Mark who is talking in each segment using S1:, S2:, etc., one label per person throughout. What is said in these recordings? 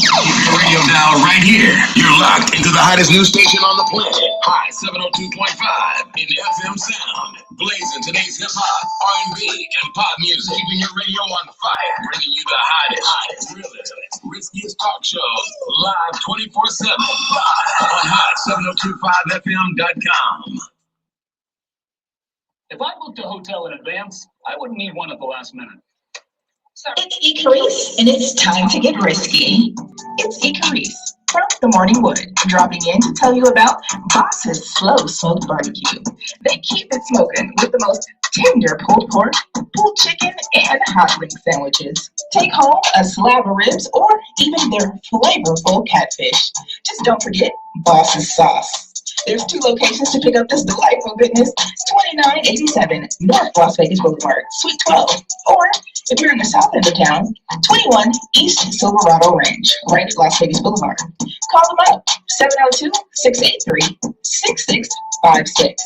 S1: Keep your radio dial right here. You're locked into the hottest news station on the planet. High 702.5 in FM sound. Blazing today's hip hop, R&B, and pop music. Keeping your radio on fire. Bringing you the hottest, realest, riskiest talk shows. Live 24/7. On hot7025fm.com.
S2: If I booked a hotel in advance, I wouldn't need one at the last minute.
S3: It's E.Carrice, and it's time to get risky. It's E.Carrice from the Morning Wood, dropping in to tell you about Boss's Slow Smoked Barbecue. They keep it smoking with the most tender pulled pork, pulled chicken, and hot wing sandwiches. Take home a slab of ribs or even their flavorful catfish. Just don't forget Boss's sauce. There's 2 locations to pick up this delightful goodness. It's 2987 North Las Vegas Boulevard, Suite 12. Or if you're in the south end of town, 21 East Silverado Range, right at Las Vegas Boulevard. Call them up, 702-683-6656.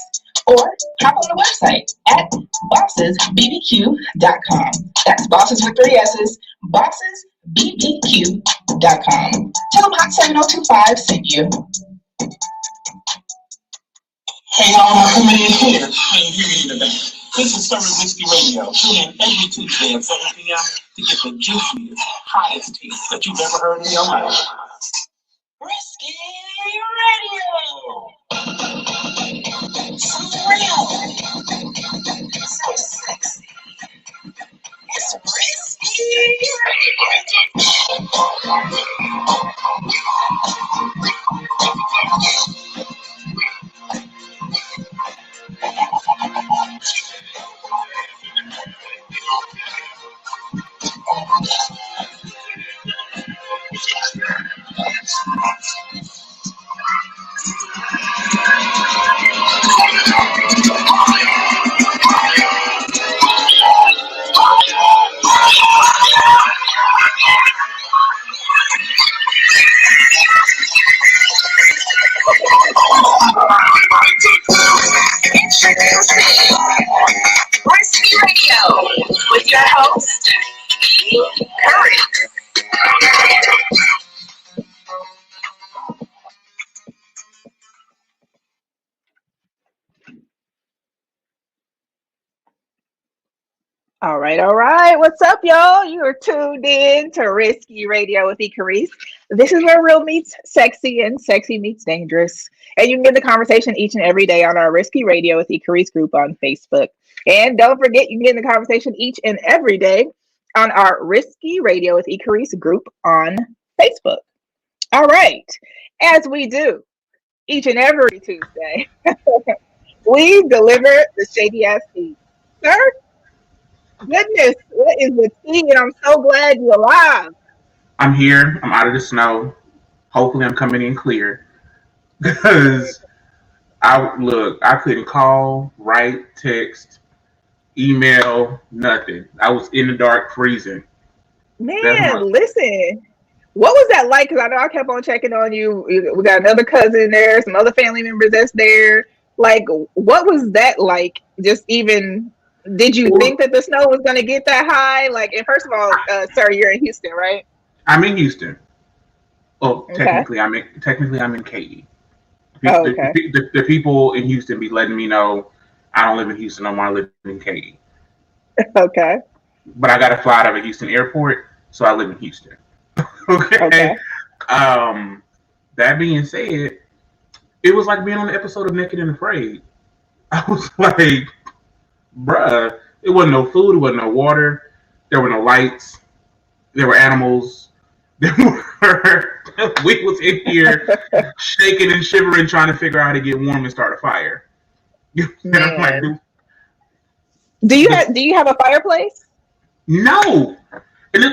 S3: Or hop on the website at bossesbbq.com. That's bosses with 3 S's, bossesbbq.com. Tell them Hot 7025 sent you.
S4: Hey, y'all, my comedian here. Can't hear me in the back. This is Serving Whiskey Radio. Tune in every Tuesday at 7 p.m. to get the juiciest, hottest tea that you've ever heard in your life.
S3: Risky Radio! So real! So sexy! It's Risky Risky Radio with your host, E.Carrice.
S5: All right. What's up, y'all? You are tuned in to Risky Radio with E.Carrice. This is where real meets sexy and sexy meets dangerous. And you can get the conversation each and every day on our Risky Radio with E.Carrice group on Facebook. And don't forget, you can get in the conversation each and every day on our Risky Radio with E.Carrice group on Facebook. All right. As we do each and every Tuesday, we deliver the shady ass tea. Sir? Goodness, what is the tea? And I'm so glad you're alive.
S6: I'm here. I'm out of the snow. Hopefully, I'm coming in clear. Because I couldn't call, write, text, email, nothing. I was in the dark, freezing.
S5: Man, listen. What was that like? Because I know I kept on checking on you. We got another cousin there, some other family members that's there. Like, what was that like? Just even. Did you think that the snow was going to get that high? Like, and first of all, sir, you're in Houston, right?
S6: I'm in Houston. Well,
S5: Okay.
S6: technically, I'm in Katy.
S5: Oh, okay.
S6: The people in Houston be letting me know I don't live in Houston no more. I live in Katy.
S5: Okay.
S6: But I got to fly out of a Houston airport, so I live in Houston. Okay. That being said, it was like being on the episode of Naked and Afraid. I was like, bruh, it wasn't no food, it wasn't no water, there were no lights, there were animals, we was in here shaking and shivering trying to figure out how to get warm and start a fire. And I'm like,
S5: do you have a fireplace?
S6: No. And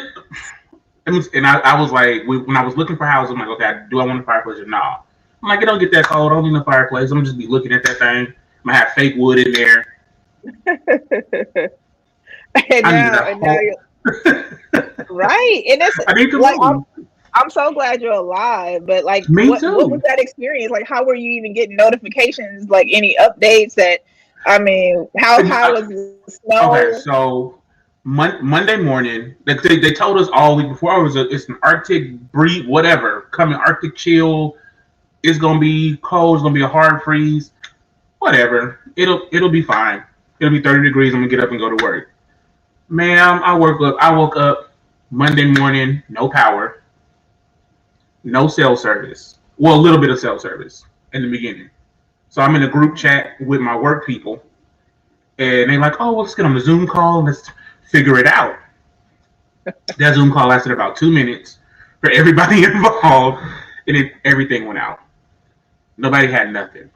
S6: I was like, when I was looking for houses, I'm like, okay, do I want a fireplace or no? I'm like, it don't get that cold, I don't need a fireplace, I'm gonna just be looking at that thing, I'm gonna have fake wood in there.
S5: and now you're right, and it's like I'm so glad you're alive. But like, what was that experience? Like, how were you even getting notifications? Like, any updates that? I mean, how high was the snow?
S6: Okay, so Monday morning, they told us all week before, it's an Arctic breed, whatever, coming Arctic chill. It's gonna be cold. It's gonna be a hard freeze. Whatever. It'll be fine. It'll be 30 degrees. I'm gonna get up and go to work. Ma'am, I woke up Monday morning, no power, no cell service. Well, a little bit of cell service in the beginning. So I'm in a group chat with my work people, and they're like, "Oh, well, let's get on the Zoom call and let's figure it out." That Zoom call lasted about 2 minutes for everybody involved, and then everything went out. Nobody had nothing.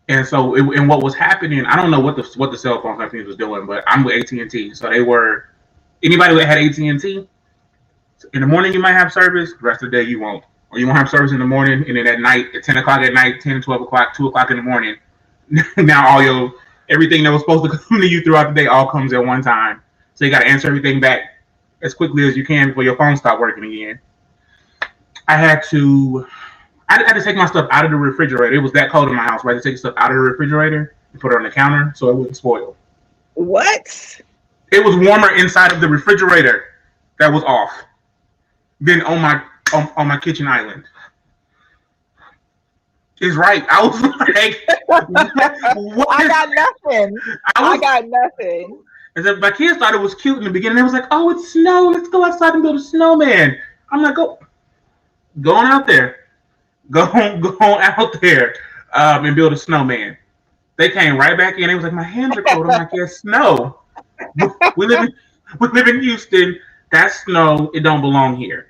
S6: And so, and what was happening, I don't know what the cell phone company was doing, but I'm with AT&T, so they were anybody that had AT&T. In the morning you might have service, the rest of the day you won't, or you won't have service in the morning, and then at night, at 10 o'clock at night, 10, 12 o'clock, 2 o'clock in the morning, now everything that was supposed to come to you throughout the day all comes at one time. So you got to answer everything back as quickly as you can before your phone stops working again. I had to take my stuff out of the refrigerator. It was that cold in my house. I had to take stuff out of the refrigerator and put it on the counter so it wouldn't spoil.
S5: What?
S6: It was warmer inside of the refrigerator that was off than on my kitchen island. It's right. I was like, what?
S5: I got nothing. I got nothing.
S6: And so my kids thought it was cute in the beginning. They was like, "Oh, it's snow. Let's go outside and build a snowman." I'm like, going out there. Go on out there and build a snowman. They came right back in. They was like, "My hands are cold." I'm like, "Yeah, snow. We live in Houston. That's snow. It don't belong here."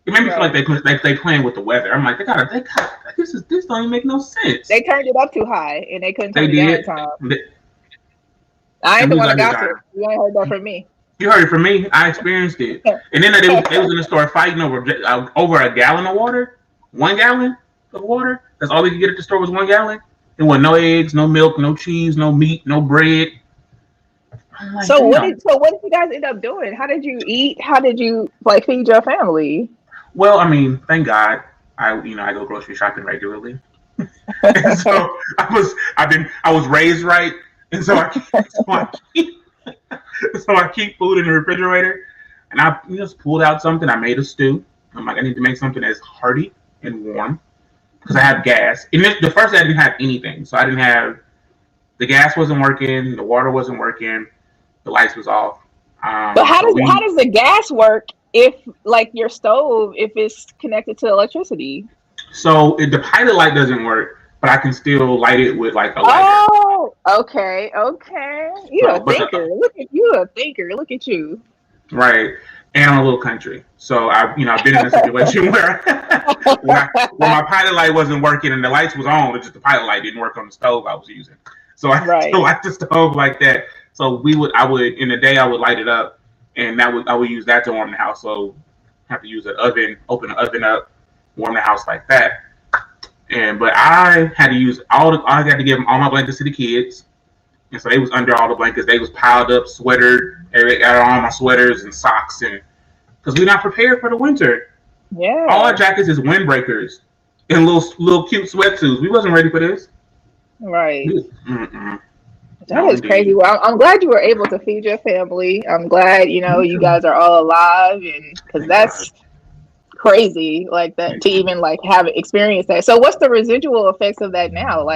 S6: It made me feel like they playing with the weather. I'm like, they got this don't even make no sense.
S5: They turned it up too high and they couldn't turn it down in time. I ain't the one that got it. You ain't heard that from me.
S6: You heard it from me. I experienced it. And then they was in the store fighting over a gallon of water. 1 gallon of water. That's all they could get at the store was 1 gallon. There wasn't no eggs, no milk, no cheese, no meat, no bread. Like,
S5: so what did you guys end up doing? How did you eat? How did you feed your family?
S6: Well, I mean, thank God, I go grocery shopping regularly. And so I was raised right, and so I keep food in the refrigerator, and I just pulled out something. I made a stew. I'm like, I need to make something that's hearty and warm because I have gas. And the first day I didn't have anything, so I didn't have the gas wasn't working, the water wasn't working, the lights was off.
S5: But how does the gas work if your stove if it's connected to electricity?
S6: So the pilot light doesn't work, but I can still light it with a lighter.
S5: Oh, okay. You're a thinker. Look at you.
S6: Right. And I'm a little country. So I've been in a situation where my pilot light wasn't working and the lights was on, it's just the pilot light didn't work on the stove I was using. So I had to light the stove like that. So I would in the day I would light it up, and I would use that to warm the house. So I have to use an oven, open the oven up, warm the house like that. But I had to use I had to give them all my blankets to the kids. And so they was under all the blankets. They was piled up, sweatered. They got all my sweaters and socks, and because we're not prepared for the winter.
S5: Yeah.
S6: All our jackets is windbreakers and little cute sweatsuits. We wasn't ready for this.
S5: Right. That is crazy. Well, I'm glad you were able to feed your family. I'm glad you guys are all alive, and because that's crazy, that to even have experienced that. So, what's the residual effects of that now?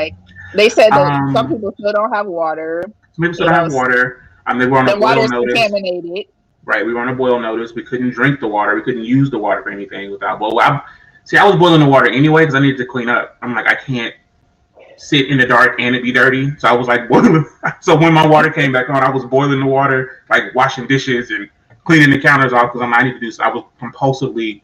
S5: They said that some people still don't have water.
S6: Some people still don't have water. They were on a boil notice.
S5: Contaminated.
S6: Right, we were on a boil notice. We couldn't drink the water. We couldn't use the water for anything without boil. I was boiling the water anyway because I needed to clean up. I'm like, I can't sit in the dark and it be dirty. So I was boiling. So when my water came back on, I was boiling the water, washing dishes and cleaning the counters off because I need to do. So I was compulsively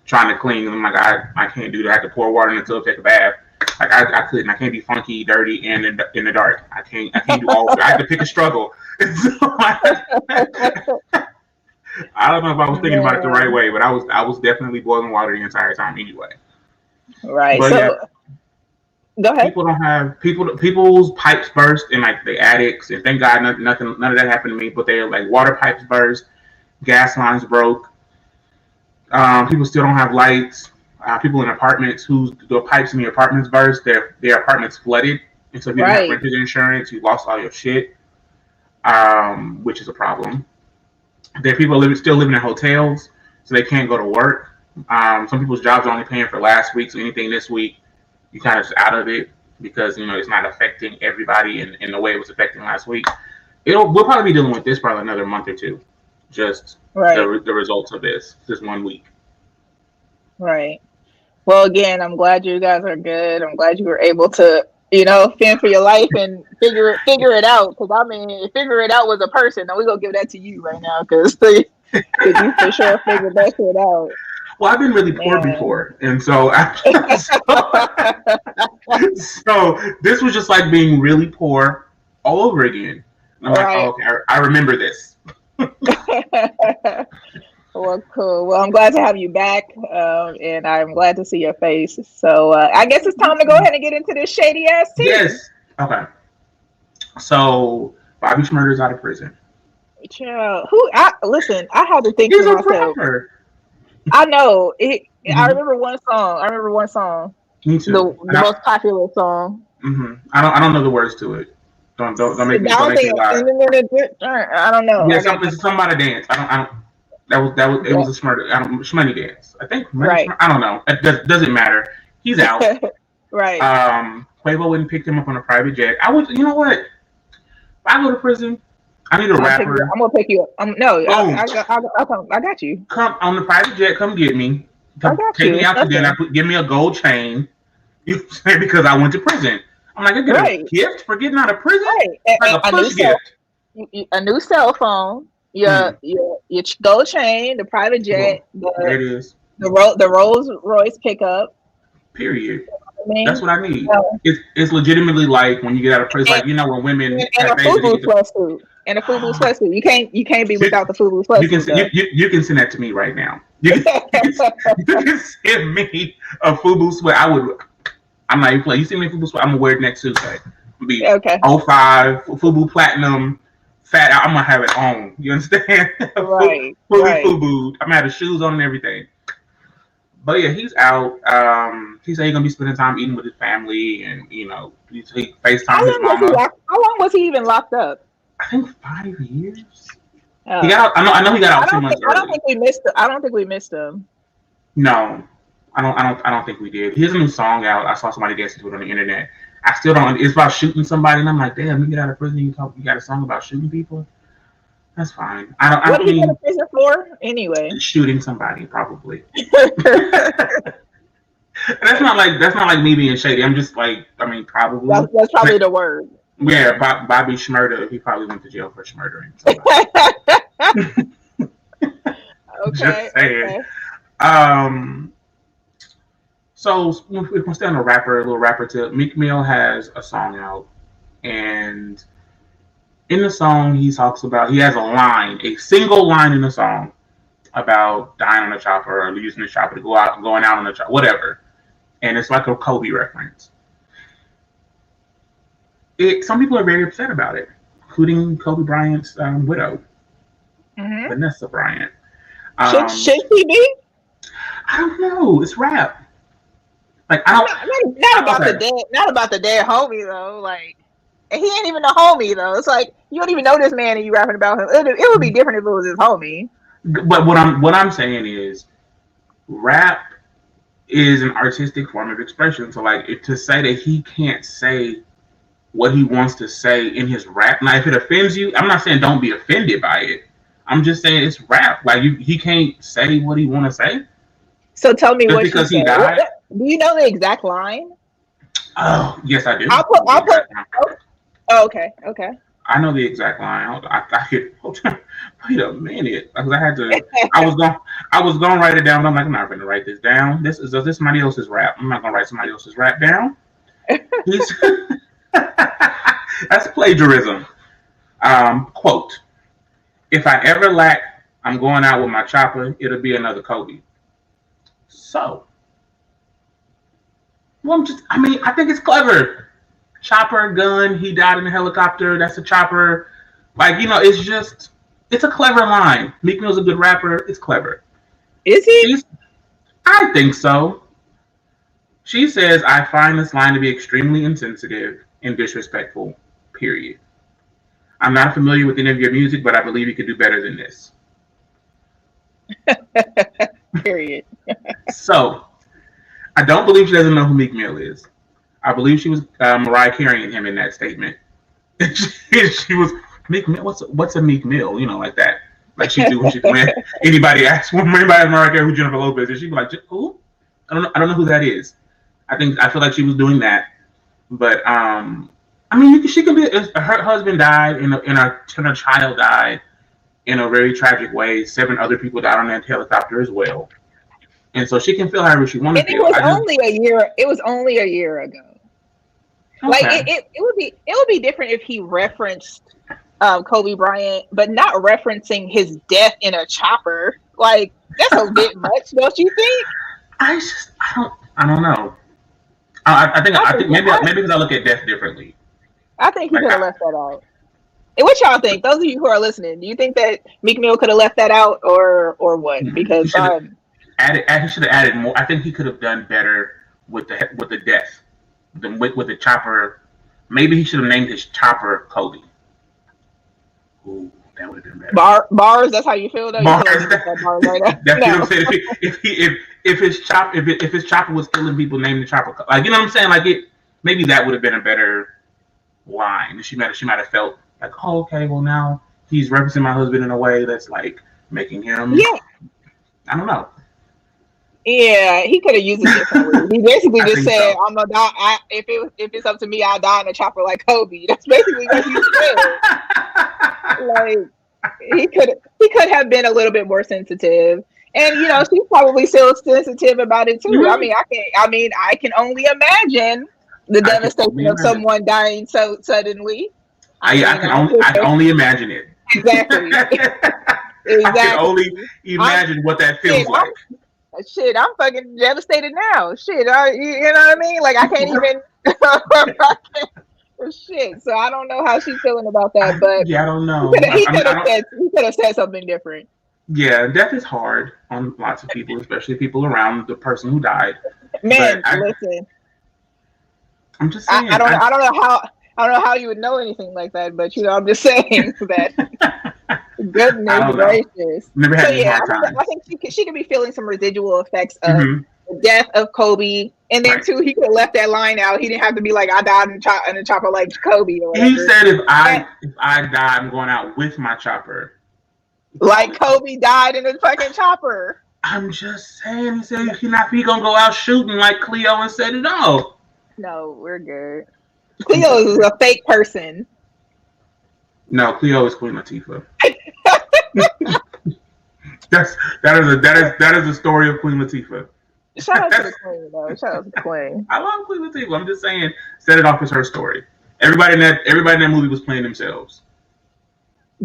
S6: trying to clean. And I'm like, I can't do that. I have to pour water in the tub, take a bath. I couldn't. I can't be funky, dirty, and in the dark. I can't do all of it. I had to pick a struggle. So I don't know if I was thinking about it the right way, but I was definitely boiling water the entire time anyway.
S5: Right.
S6: But
S5: so go ahead.
S6: People don't have people's pipes burst in the attics, and thank God none of that happened to me. But they're water pipes burst, gas lines broke. People still don't have lights. People in apartments the pipes in the apartments burst, their apartments flooded, and so if you didn't have renter's insurance, you lost all your shit, which is a problem. There are people still living in hotels, so they can't go to work. Some people's jobs are only paying for last week, so anything this week, you kind of just out of it because it's not affecting everybody in the way it was affecting last week. We'll probably be dealing with this probably another month or two, just
S5: Right.
S6: the results of this 1 week.
S5: Right. Well, again, I'm glad you guys are good. I'm glad you were able to, fend for your life and figure it out. Because I mean, figure it out was a person. Now we're gonna give that to you right now, because you for sure figured that shit out.
S6: Well, I've been really poor
S5: Man.
S6: before, and so so this was just like being really poor all over again. And I'm like,
S5: Right.
S6: oh, okay, I remember this.
S5: Well, cool. Well, I'm glad to have you back, and I'm glad to see your face. So I guess it's time to go ahead and get into this shady ass tea.
S6: Yes. Okay. So Bobby Schmurder's out of prison.
S5: Child, listen, I had to think
S6: He's
S5: to
S6: a
S5: myself.
S6: rapper.
S5: I know it. I
S6: Mhm.
S5: remember one song.
S6: Me too.
S5: The most popular song.
S6: I don't know the words to it. Don't make me lie.
S5: I don't know.
S6: Yeah, something about a dance. I don't. That was it was a Schmurdy dance. I think.
S5: Right.
S6: I don't know. It doesn't matter. He's out.
S5: Right.
S6: Quavo went and picked him up on a private jet. You know what? If I go to prison, I need a rapper.
S5: I'm gonna pick you up. I got you.
S6: Come on the private jet. Come get me. Take me out to dinner. Give me a gold chain. You say because I went to prison. I'm like, I get a gift for getting out of prison.
S5: Right.
S6: Like a push gift.
S5: A new cell phone. Your gold chain, the private jet,
S6: there it is.
S5: The Rolls Royce pickup.
S6: Period. That's what I need. It's legitimately like when you get out of prison, like when women
S5: and a FUBU sweatsuit. And a FUBU sweatsuit. You can't be without the FUBU sweatsuit.
S6: You can send that to me right now. You can send me a FUBU sweat. I'm not even playing. You see me a FUBU sweat, I'm gonna wear it next Tuesday. It'll be 05 FUBU platinum. Fat, I'm gonna have it on. You understand?
S5: Right.
S6: FUBU. I'm gonna have the shoes on and everything. But yeah, he's out. He said he's gonna be spending time eating with his family, and he FaceTime his mama.
S5: How long was he even locked up?
S6: I think 5 years. He got out. I know he got out 2 months early.
S5: I don't think we missed him. No,
S6: I don't think we did. He has a new song out. I saw somebody dancing to it on the internet. I still don't. It's about shooting somebody, and I'm like, damn, you get out of prison, you got a song about shooting people. That's fine.
S5: What did he go to prison for anyway?
S6: Shooting somebody, probably. That's not like me being shady. I'm just like, probably.
S5: That's probably the word.
S6: Yeah, Bobby Schmurder. He probably went to jail for schmurdering somebody.
S5: Okay.
S6: Just saying. So we can stay on a little rapper tip. Meek Mill has a song out, and in the song he has a single line in the song about dying on a chopper or using the chopper to going out on a chopper, whatever. And it's like a Kobe reference. Some people are very upset about it, including Kobe Bryant's widow, Vanessa Bryant.
S5: Should she be?
S6: I don't know. It's rap. Like
S5: not about the dead homie though. Like he ain't even a homie though. It's like you don't even know this man and you rapping about him. It would be different if it was his homie.
S6: But what I'm saying is, rap is an artistic form of expression. So like to say that he can't say what he wants to say in his rap. Now if it offends you, I'm not saying don't be offended by it. I'm just saying it's rap. Like he can't say what he want to say.
S5: So tell me what
S6: because he died.
S5: Do you know the exact line?
S6: Oh, yes, I do.
S5: Oh, okay.
S6: I know the exact line. Wait a minute, because I was gonna write it down. But I'm like, I'm not gonna write this down. This is somebody else's rap. I'm not gonna write somebody else's rap down. That's plagiarism. Quote: If I ever lack, I'm going out with my chopper. It'll be another Kobe. So, well, I think it's clever. Chopper, gun, he died in a helicopter. That's a chopper. Like, it's a clever line. Meek Mill's a good rapper. It's clever.
S5: Is he?
S6: I think so. She says, I find this line to be extremely insensitive and disrespectful, period. I'm not familiar with any of your music, but I believe you could do better than this.
S5: Period.
S6: So I don't believe she doesn't know who Meek Mill is. I believe she was Mariah carrying him in that statement. She was Meek Mill. What's a Meek Mill? You know, like that. Like she do when she when anybody asks Mariah Carey who Jennifer Lopez is, she'd be like, who? I don't know who that is. I feel like she was doing that, but I mean, she can be. Her husband died, and her child died in a very tragic way. 7 other people died on that helicopter as well, and so she can feel however she wants to
S5: And it
S6: feel.
S5: was only a year. It was only a year ago. Like
S6: Okay.
S5: it would be different if he referenced Kobe Bryant, but not referencing his death in a chopper. Like that's a bit much, don't you think?
S6: I don't know. I think maybe because I look at death differently.
S5: I think he
S6: Like
S5: could have left that out. And what y'all think? Those of you who are listening, do you think that Meek Mill could have left that out, or what? Because
S6: he should have added more. I think he could have done better with the death than with the chopper. Maybe he should have named his chopper Kobe. Ooh, that would have been better.
S5: Bars. That's how you feel, though.
S6: Bars.
S5: You feel like bars right now?
S6: That's
S5: No.
S6: what I'm saying. If his chopper was killing people, name the chopper. Like you know what I'm saying? Like maybe that would have been a better line. She might have felt like, oh, okay, well now he's referencing my husband in a way that's like making him.
S5: Yeah.
S6: I don't know.
S5: Yeah, he could have used it differently. He basically
S6: I
S5: just
S6: think
S5: said,
S6: so.
S5: "I'm gonna die. If it's up to me, I'll die in a chopper like Kobe." That's basically what he said. Like he could have been a little bit more sensitive, and she's probably still sensitive about it too.
S6: Mhm.
S5: I can only imagine the
S6: I can
S5: devastation
S6: only
S5: of
S6: imagine.
S5: someone dying so suddenly.
S6: I can only imagine it.
S5: Exactly.
S6: I
S5: Exactly.
S6: can only imagine what that feels like.
S5: Shit, I'm fucking devastated now. Shit, you know what I mean? Like I can't even. Shit. So I don't know how she's feeling about that, but
S6: Yeah, I don't know.
S5: he could have said something different.
S6: Yeah, death is hard on lots of people, especially people around the person who died.
S5: Man,
S6: But
S5: listen,
S6: I'm just saying.
S5: I don't know how you would know anything like that, but I'm just saying that. Goodness gracious.
S6: Never had
S5: So
S6: any
S5: yeah,
S6: hard time.
S5: I think she could be feeling some residual effects of
S6: Mhm.
S5: the death of Kobe, and then
S6: Right.
S5: too, he could have left that line out. He didn't have to be like, "I died in a chopper like Kobe" or whatever.
S6: He said, "If I die, I'm going out with my chopper."
S5: Like Kobe died in a fucking chopper.
S6: I'm just saying. He said he gonna go out shooting like Cleo and set it off.
S5: No, we're good. Cleo is a fake person.
S6: No, Cleo is Queen Latifah. that is the story of Queen Latifah.
S5: Shout out to the queen, though. Shout out to the queen.
S6: I love Queen Latifah. I'm just saying, set it off as her story. Everybody in that movie was playing themselves.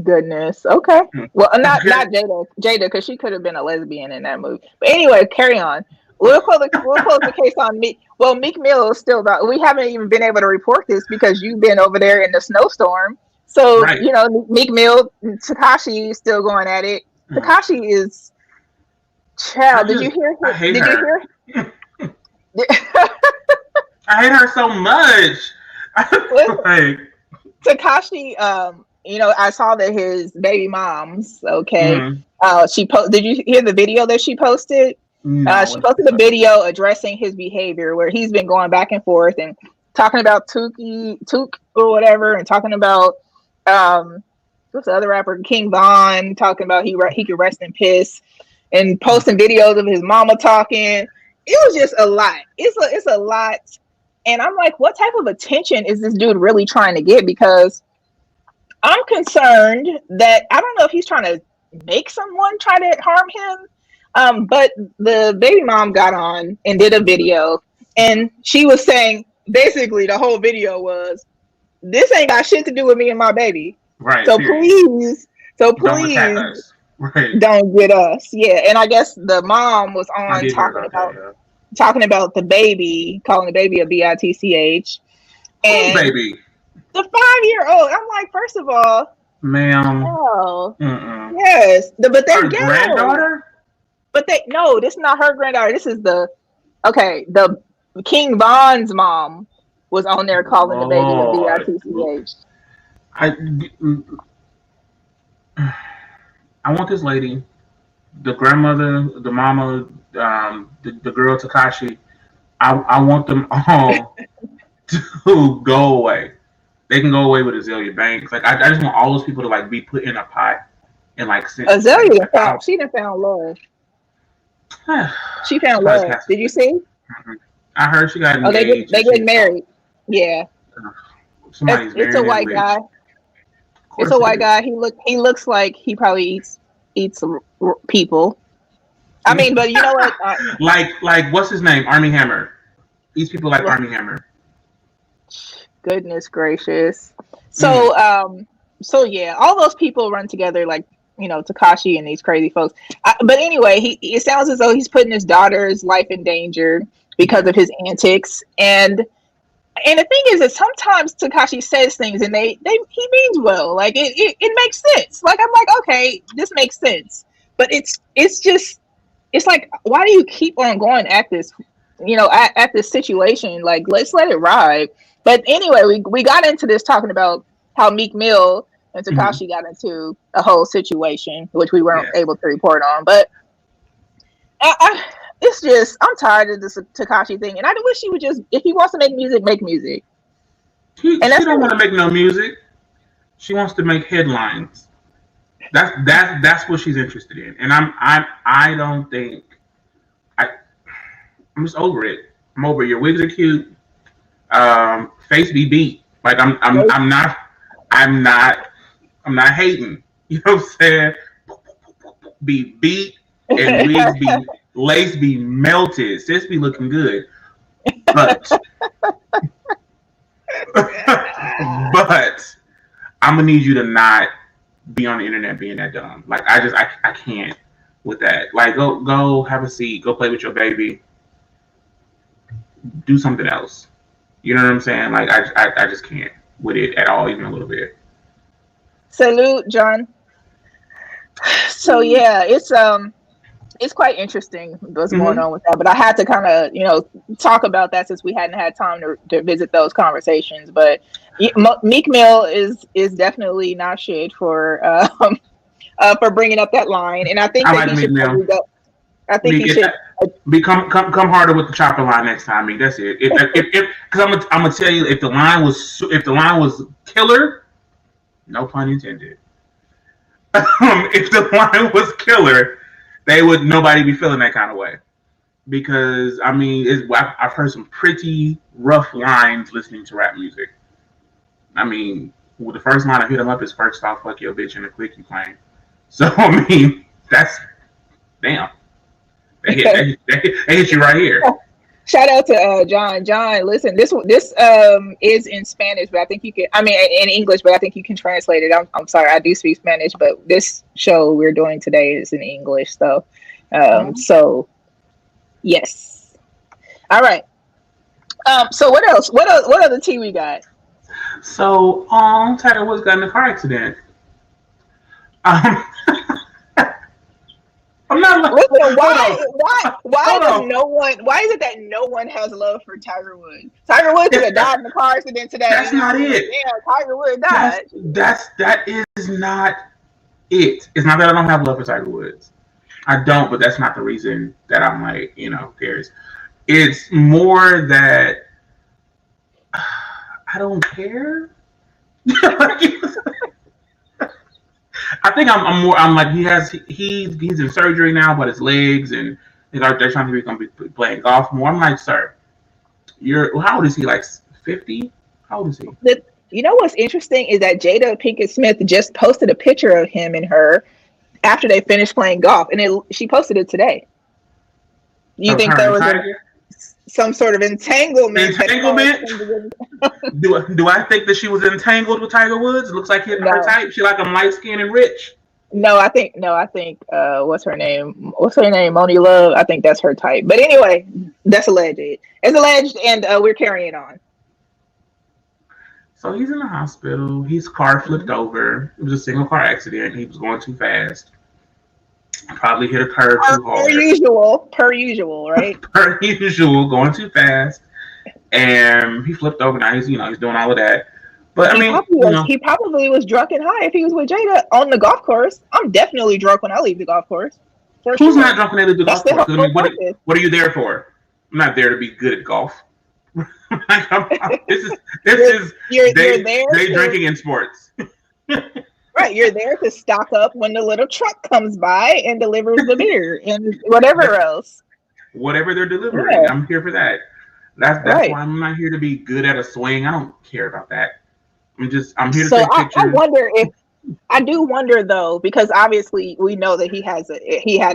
S5: Goodness. Okay. Well, not Jada, because she could have been a lesbian in that movie. But anyway, carry on. We'll close the case on Meek. Well, Meek Mill is still about. We haven't even been able to report this because you've been over there in the snowstorm. So
S6: Right.
S5: Meek Mill, Tekashi is still going at it. Tekashi is. Child, did you hear?
S6: I hate
S5: did
S6: her.
S5: you hear?
S6: I hate her so much. Like,
S5: Tekashi, I saw that his baby mom's okay.
S6: Mhm.
S5: Did you hear the video that she posted?
S6: No,
S5: She posted a video addressing his behavior where he's been going back and forth and talking about Took or whatever, and talking about what's the other rapper, King Von, talking about he could rest in piss, and posting videos of his mama talking. It was just a lot. It's a lot, and I'm like, what type of attention is this dude really trying to get? Because I'm concerned that I don't know if he's trying to make someone try to harm him. But the baby mom got on and did a video, and she was saying basically the whole video was, "This ain't got shit to do with me and my baby.
S6: right.
S5: So
S6: Period.
S5: please,
S6: Don't attack us. Right.
S5: don't get us." Yeah, and I guess the mom was
S6: I
S5: on
S6: did hear
S5: talking about the baby, calling the baby a bitch, and
S6: baby.
S5: the 5-year-old. I'm like, first of all,
S6: Ma'am.
S5: oh
S6: Mm-mm.
S5: yes, but they
S6: Her granddaughter?
S5: But no, this is not her granddaughter. This is the King Von's mom was on there calling the baby a bitch.
S6: I want this lady the grandmother, the mama, the girl Takashi. I want them all to go away. They can go away with Azalea Banks. Like I just want all those people to like be put in a pot and like sent to space.
S5: Azalea
S6: Like,
S5: found she done found love. She
S6: she
S5: found
S6: probably
S5: love.
S6: cast.
S5: Did you see?
S6: I heard she got
S5: Oh,
S6: engaged.
S5: they
S6: And she,
S5: getting married. Yeah,
S6: somebody's
S5: it's a
S6: very, very
S5: white
S6: rich.
S5: guy.
S6: Of
S5: It's a
S6: course it
S5: white
S6: is.
S5: guy. He looks like he probably eats people. I mean, but you know what?
S6: Like what's his name? Army Hammer. These people like Army Hammer.
S5: Goodness gracious.
S6: Mm.
S5: So yeah, all those people run together like, Takashi and these crazy folks. But anyway, it sounds as though he's putting his daughter's life in danger because
S6: Yeah.
S5: of his antics. And the thing is that sometimes Takashi says things and he means well. Like it makes sense. Like I'm like, okay, this makes sense. But it's like, why do you keep on going at this, at this situation? Like, let's let it ride. But anyway, we got into this talking about how Meek Mill and
S6: Hmm.
S5: Takashi got into a whole situation, which we weren't
S6: Yes.
S5: able to report on. But it's just, I'm tired of this Takashi thing, and I wish he would just, if he wants to make music, make music. And
S6: She
S5: that's
S6: don't want to make no music. She wants to make headlines. That's what she's interested in. And I don't think I I'm just over it. I'm over it. Your wigs are cute. Face be beat. Like I'm not I'm not hating. You know what I'm saying? Be beat and wigs be lace be melted. Sis be looking good. But but I'm gonna need you to not be on the internet being that dumb. Like I can't with that. Like go have a seat, go play with your baby, do something else. You know what I'm saying? Like I just can't with it at all, even a little bit.
S5: Salute, John. So yeah, it's quite interesting what's going
S6: Hmm.
S5: on with that. But I had to kind of, talk about that since we hadn't had time to visit those conversations. But Meek Mill is definitely not shit for bringing up that line, and I think
S6: I
S5: that
S6: like
S5: he
S6: Meek
S5: should
S6: Mill.
S5: probably go. I think
S6: Meek,
S5: he should.
S6: come harder with the chopper line next time, Meek. That's it. If because I'm gonna tell you if the line was killer, no pun intended. If the line was killer, they would nobody be feeling that kind of way. Because I mean, I've heard some pretty rough lines listening to rap music. I mean, well, the first line I hit him up is first off, fuck your bitch and the click you claim. So I mean, that's damn. They hit you right here.
S5: Shout out to John. John, listen, this is in Spanish, but I think you can. I mean, in English, but I think you can translate it. I'm sorry, I do speak Spanish, but this show we're doing today is in English. So yes. All right. So what else? What other tea we got?
S6: So, Tiger Woods got in a car accident. Um, I'm not.
S5: Listen,
S6: Hold
S5: why
S6: hold
S5: does
S6: on.
S5: no one? Why is it that no one has love for Tiger Woods? Tiger Woods could have died in a car accident today.
S6: That's not it.
S5: Yeah, Tiger Woods
S6: That's
S5: died.
S6: that is not it. It's not that I don't have love for Tiger Woods. I don't, but that's not the reason that I'm like, cares. It's more that I don't care. Like, I think I'm more. I'm like he's in surgery now, but his legs and they're trying to become playing golf more. I'm like, sir, how old is he? Like 50? How old is he?
S5: You know what's interesting is that Jada Pinkett Smith just posted a picture of him and her after they finished playing golf, and she posted it today. You
S6: Of
S5: think
S6: her
S5: there
S6: and
S5: was
S6: Tiger?
S5: some sort of entanglement?
S6: Entanglement? Do I think that she was entangled with Tiger Woods? Looks like her
S5: No,
S6: type. She like him light skinned and rich.
S5: no. I think what's her name? What's her name? Moni Love. I think that's her type. But anyway, that's alleged. It's alleged, and we're carrying on.
S6: So he's in the hospital. His car flipped
S5: Mhm.
S6: over. It was a single car accident. He was going too fast. Probably hit a curb too hard.
S5: Per usual, right?
S6: Per usual, going too fast. And he flipped over. Now he's doing all of that. But I mean,
S5: He probably was drunk and high if he was with Jada on the golf course. I'm definitely drunk when I leave the golf course. For
S6: Who's
S5: sure.
S6: not drunk when they leave the
S5: That's
S6: golf
S5: the
S6: course? I
S5: whole
S6: mean,
S5: purpose.
S6: what are you there for? I'm not there to be good at golf. This is
S5: You're there
S6: day
S5: to
S6: drinking in sports.
S5: right. You're there to stock up when the little truck comes by and delivers the beer and whatever else.
S6: Whatever they're delivering,
S5: Yeah.
S6: I'm here for that. That's
S5: Right.
S6: why I'm not here to be good at a swing. I don't care about that. I'm here to
S5: So
S6: take
S5: I
S6: pictures.
S5: wonder if I do wonder though, because obviously we know that he had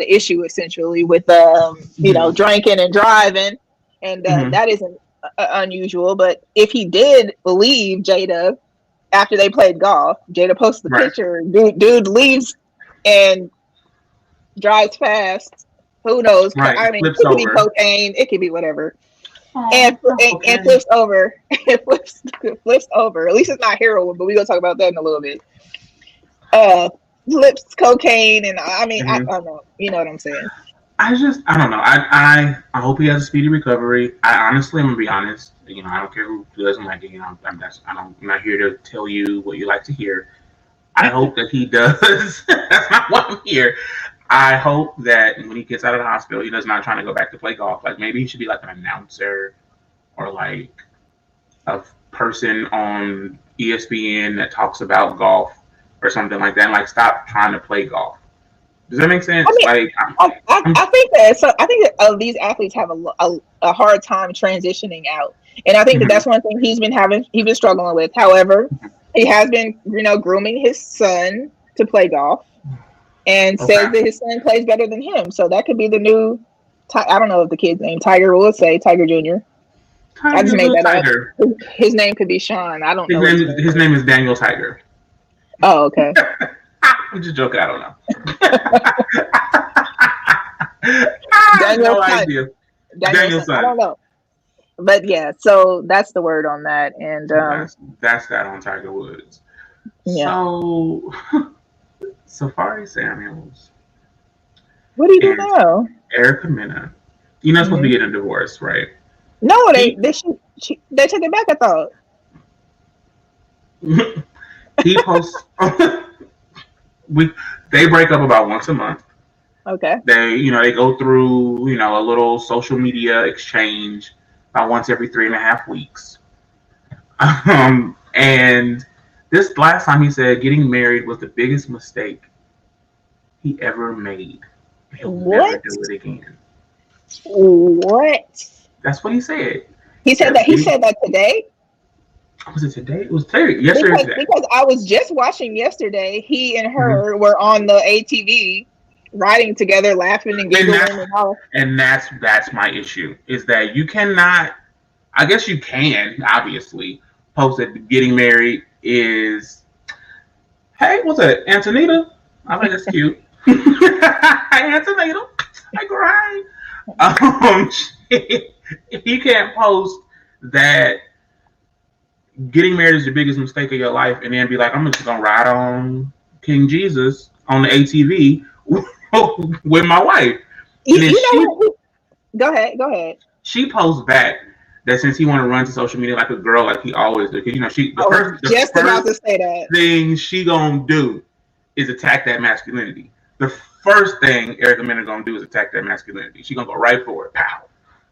S5: an issue essentially with
S6: Mhm.
S5: drinking and driving, and
S6: Mhm.
S5: that isn't unusual. But if he did leave Jada after they played golf, Jada posts the
S6: Right.
S5: picture. Dude leaves and drives fast. Who knows?
S6: Right.
S5: I mean,
S6: Flips
S5: it could be
S6: over.
S5: cocaine. It could be whatever.
S6: Oh,
S5: And
S6: okay.
S5: flips over. It flips over. At least it's not heroin, but we're gonna talk about that in a little bit. Uh, Flips cocaine, and I
S6: Mhm.
S5: don't know. You know what I'm saying?
S6: I don't know. I hope he has a speedy recovery. I honestly, I'm gonna be honest. I don't care who doesn't like it. I'm not here to tell you what you like to hear. I hope that he does. That's not why I'm here. I hope that when he gets out of the hospital, he does not trying to go back to play golf. Like maybe he should be like an announcer or like a person on ESPN that talks about golf or something like that. And like stop trying to play golf. Does that make
S5: I
S6: sense?
S5: mean,
S6: Like I'm
S5: I think that these athletes have a hard time transitioning out, and I think that
S6: mhm.
S5: that's one thing he's been struggling with. However, he has been grooming his son to play golf, and says
S6: Okay.
S5: that his son plays better than him. So that could be the new. I don't know if the kid's name Tiger. We'll say Tiger Jr. I just
S6: Tiger,
S5: made
S6: little
S5: that up.
S6: Tiger.
S5: His name could be Sean. I don't
S6: His
S5: know what his
S6: name is
S5: name
S6: his
S5: is.
S6: name is Daniel Tiger.
S5: Oh, okay.
S6: I'm just joking. I don't know. I have
S5: Daniel's
S6: no
S5: son.
S6: idea.
S5: Daniel's
S6: Daniel's
S5: son. I
S6: son.
S5: don't know. But yeah, so that's the word on that. And
S6: That's that on Tiger Woods.
S5: yeah.
S6: So Safari Samuels
S5: What do you do
S6: and
S5: now?
S6: Erica Mena. You're not supposed to
S5: Hmm.
S6: be getting a divorce, right?
S5: No,
S6: He
S5: they took it back, I thought.
S6: he posts we they break up about once a month.
S5: Okay.
S6: They go through a little social media exchange about once every 3.5 weeks. And this last time he said getting married was the biggest mistake he ever made. He'll never
S5: What?
S6: do it again.
S5: What?
S6: That's what he said.
S5: He said that today?
S6: Was it today? It was today. Yesterday or today.
S5: Because I was just watching yesterday, he and
S6: Mhm.
S5: her were on the ATV riding together, laughing and giggling and all.
S6: And that's my issue is that you cannot. I guess you can obviously post that getting married is. Hey, what's that, Antonita? I think that's cute. Hey, Antonita, I cry. Um, you can't post that getting married is the biggest mistake of your life, and then be like, I'm just gonna ride on King Jesus on the ATV with my wife, and then
S5: You know what? Go ahead.
S6: she posts back that since he want to run to social media like a girl, like he always do, because
S5: I was just about to say that.
S6: thing she gonna do is attack that masculinity. The first thing Erica Mena gonna do is attack that masculinity. She gonna go right for it. Pow.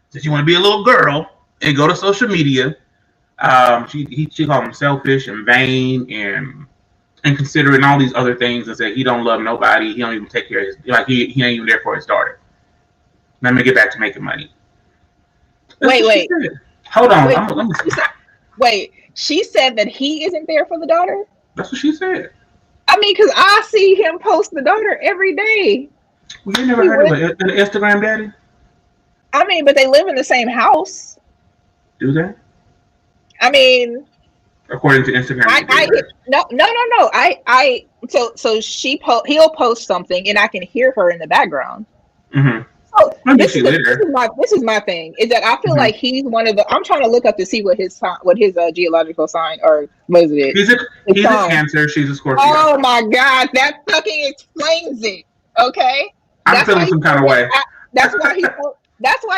S6: Since you want to be a little girl and go to social media, she called him selfish and vain and inconsiderate and all these other things, and said he don't love nobody. He don't even take care of his he ain't even there for his daughter. Let me get back to making money.
S5: Wait.
S6: Hold on.
S5: Wait,
S6: Let me.
S5: she said that he isn't there for the daughter?
S6: That's what she said.
S5: I mean, because I see him post the daughter every day.
S6: Well, you never heard of an Instagram daddy?
S5: I mean, but they live in the same house.
S6: Do they?
S5: I mean,
S6: according to Instagram,
S5: so he'll post something and I can hear her in the background.
S6: Mm-hmm.
S5: So this
S6: this
S5: is my thing is that I feel
S6: mm-hmm.
S5: like he's one of the. I'm trying to look up to see what his geological sign, or what is it?
S6: He's a Cancer. She's a Scorpio.
S5: Oh my God, that fucking explains it. Okay,
S6: I'm feeling some kind of way.
S5: That's why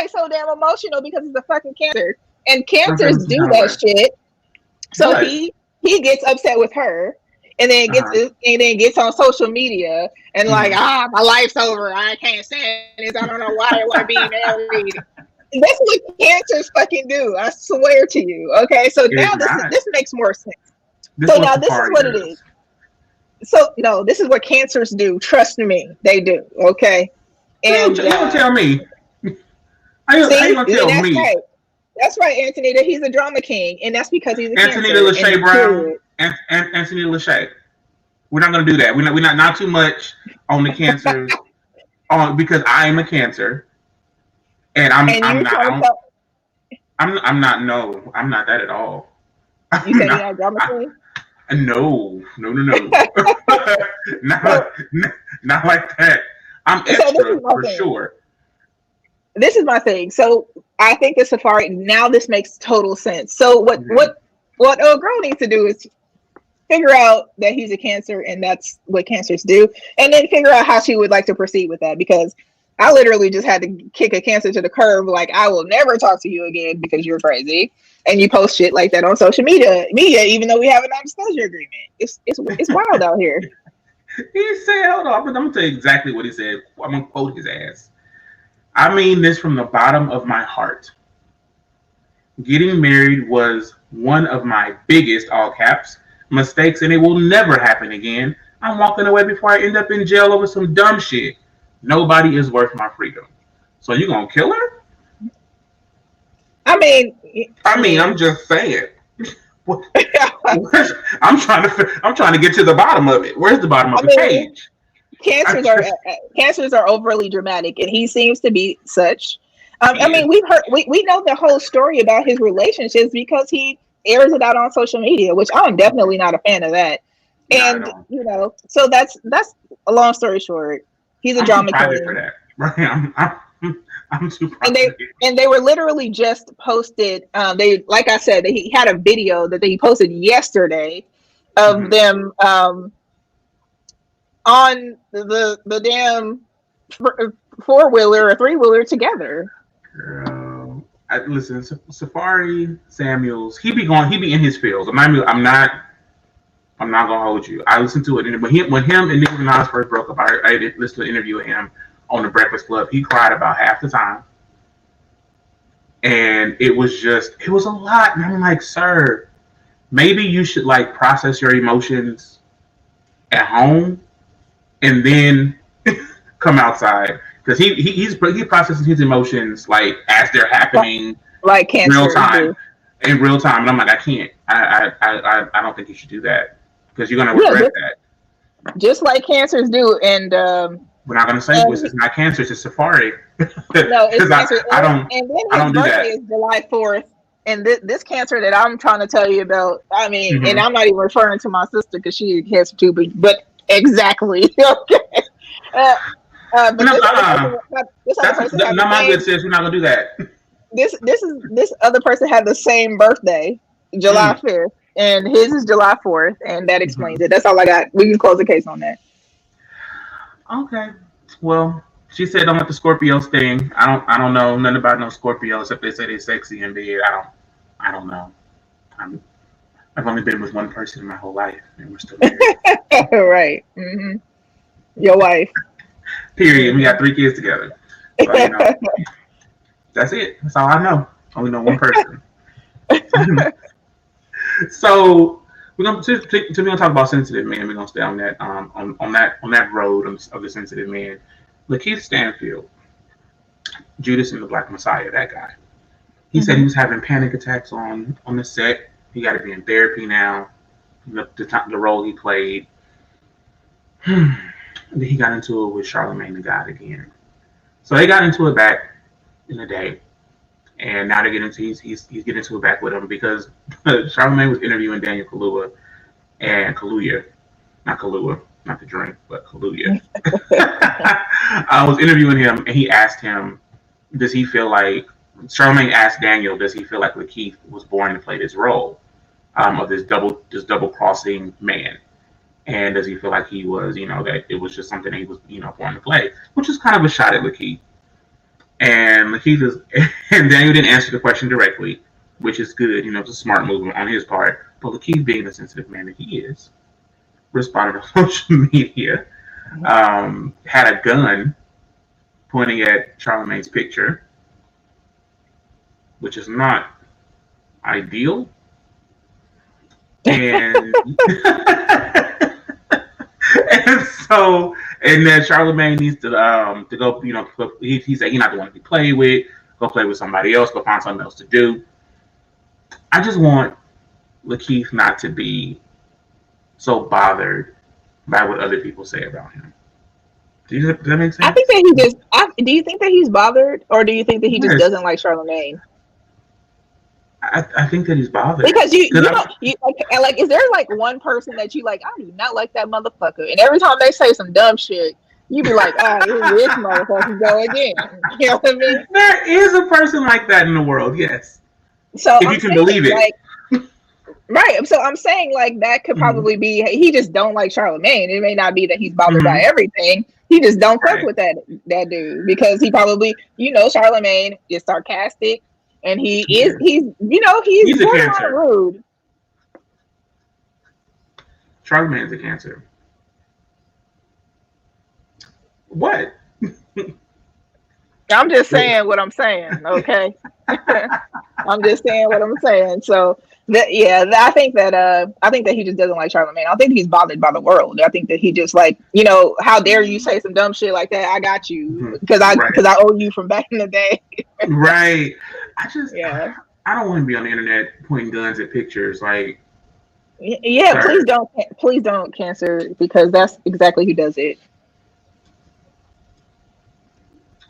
S5: he's so damn emotional, because he's a fucking Cancer, and Cancers do that shit. So he gets upset with her, and then
S6: Uh-huh.
S5: gets on social media and like, my life's over. I can't stand this. I don't know why I want to be married. That's what cancers fucking do. I swear to you. Okay, so
S6: It is
S5: now
S6: not.
S5: this makes more sense.
S6: This
S5: So
S6: is what
S5: now this is
S6: Safari
S5: what it is.
S6: does.
S5: So no, this is what cancers do. Trust me, they do. Okay, and
S6: You don't tell me. How you
S5: see,
S6: gonna
S5: and
S6: tell
S5: that's
S6: me?
S5: right. That's right, Anthony. That he's a drama king, and that's because he's a
S6: Antonita
S5: cancer.
S6: Lachey
S5: And
S6: Brown,
S5: period.
S6: Anthony Lachey. We're not gonna do that. We're not too much on the cancers on because I am a cancer and
S5: And
S6: I'm
S5: you're
S6: not
S5: trying to tell.
S6: I'm not no I'm not that at all.
S5: You
S6: I'm
S5: said you're
S6: not
S5: not a drama king.
S6: no not
S5: So,
S6: not like that. I'm
S5: so this
S6: extra
S5: is my
S6: for
S5: thing.
S6: sure.
S5: This is my thing. So I think the Safari now this makes total sense. So
S6: Mhm.
S5: what a girl needs to do is figure out that he's a cancer and that's what cancers do, and then figure out how she would like to proceed with that. Because I literally just had to kick a cancer to the curb. Like, I will never talk to you again because you're crazy and you post shit like that on social media. Even though we have a non-disclosure agreement. It's wild out here.
S6: He said, hold on, I'm gonna tell you exactly what he said. I'm gonna quote his ass. I mean this from the bottom of my heart. Getting married was one of my biggest, all caps, mistakes, and it will never happen again. I'm walking away before I end up in jail over some dumb shit. Nobody is worth my freedom. So you gonna kill her?
S5: I mean,
S6: I mean, I'm just saying. I'm trying to get to the bottom of it. Where's the bottom
S5: I
S6: of the
S5: mean,
S6: page? I
S5: cancers are
S6: just,
S5: cancers are overly dramatic, and he seems to be such. I
S6: he is.
S5: mean, we know the whole story about his relationships because he airs it out on social media, which I'm definitely not a fan of that.
S6: Not at
S5: And
S6: all.
S5: so that's a long story short. He's a
S6: I'm too
S5: drama
S6: private for
S5: king,
S6: that. Right? I'm too
S5: and they
S6: private.
S5: and they were literally just posted. They like I said, he had a video that he posted yesterday of
S6: Mm-hmm.
S5: them on the damn four wheeler or three wheeler together.
S6: Girl, listen, Safari Samuels, he be in his fields. I'm not gonna hold you. I listened to it, and when him and Nicki Minaj first broke up, I did listen to an interview with him on the Breakfast Club. He cried about half the time, and it was a lot. And I'm like, sir, maybe you should like process your emotions at home and then come outside because he processes his emotions like as they're happening
S5: Like
S6: real
S5: cancers
S6: time
S5: do.
S6: in real time, and I'm like, I can't. I don't think you should do that because you're gonna
S5: Yeah,
S6: regret that.
S5: just like cancers do.
S6: We're not gonna say
S5: And
S6: this. It's not cancer. It's Safari
S5: no, it's
S6: because
S5: cancer.
S6: I don't
S5: And then
S6: I
S5: his
S6: don't do
S5: birthday
S6: that.
S5: is July 4th. And this cancer that I'm trying to tell you about, I mean, and
S6: Mm-hmm.
S5: I'm not even referring to my sister because she has cancer too, but exactly. Okay. Uh,
S6: But
S5: but
S6: no,
S5: this other person had the
S6: not my
S5: same.
S6: good sis. We're not gonna do that.
S5: This other person had the same birthday,
S6: Mm.
S5: July 5th, and his is July 4th, and that
S6: Hmm.
S5: explains it. That's all I got. We can close the case on that.
S6: Okay. Well, she said don't let the Scorpios sting. I don't know nothing about no Scorpios except they say they're sexy in bed. I don't know. I'm, I've only been with one person in my whole life, and we're still married.
S5: Right. Your wife.
S6: Period. We
S5: Hmm.
S6: got 3 kids together. So that's it. That's all I know. Only know one person. So we're gonna talk about sensitive men. We're gonna stay on that on that road of the sensitive man. Lakeith Stanfield, Judas and the Black Messiah, that guy. He said he
S5: Hmm.
S6: was having panic attacks on the set. He got to be in therapy now. The role he played. And then he got into it with Charlemagne the God again. So they got into it back in the day, and now they're getting into he's getting into it back with him because Charlemagne was interviewing Daniel Kaluuya and Kaluuya, not Kahlua, not the drink, but Kaluuya. I was interviewing him, and he asked him, "Does he feel like?" Charlemagne asked Daniel, "Does he feel like Lakeith was born to play this role of this double crossing man?" And does he feel like he was, that it was just something that he was, born to play, which is kind of a shot at Lakeith. And Lakeith is, and Daniel didn't answer the question directly, which is good. It's a smart move on his part. But Lakeith, being the sensitive man that he is, responded on social media, had a gun pointing at Charlamagne's picture, which is not ideal. And and then Charlamagne needs to go. He said he's not the one to be played with. Go play with somebody else. Go find something else to do. I just want Lakeith not to be so bothered by what other people say about him. Does that make sense?
S5: I think that he just. Do you think that he's bothered, or do you think that he just doesn't like Charlamagne?
S6: I think that he's bothered
S5: because you like, is there like one person that you like? I do not like that motherfucker, and every time they say some dumb shit, you be like, oh, this motherfucker go again. You know what I mean?
S6: There is a person like that in the world, yes.
S5: So
S6: if you can believe it,
S5: like, right? So I'm saying like that could probably be he just don't like Charlamagne. It may not be that he's bothered by everything. He just don't fuck with that dude because he probably Charlamagne is sarcastic. And he's
S6: a cancer.
S5: Rude.
S6: Charlamagne's a cancer. What?
S5: I'm just saying what I'm saying, okay? I'm just saying what I'm saying. So I think that he just doesn't like Charlamagne. I don't think he's bothered by the world. I think that he just like, how dare you say some dumb shit like that? I got you because I owe you from back in the day.
S6: Right. I don't want to be on the internet pointing guns at pictures. Like,
S5: yeah, please don't cancer because that's exactly who does it.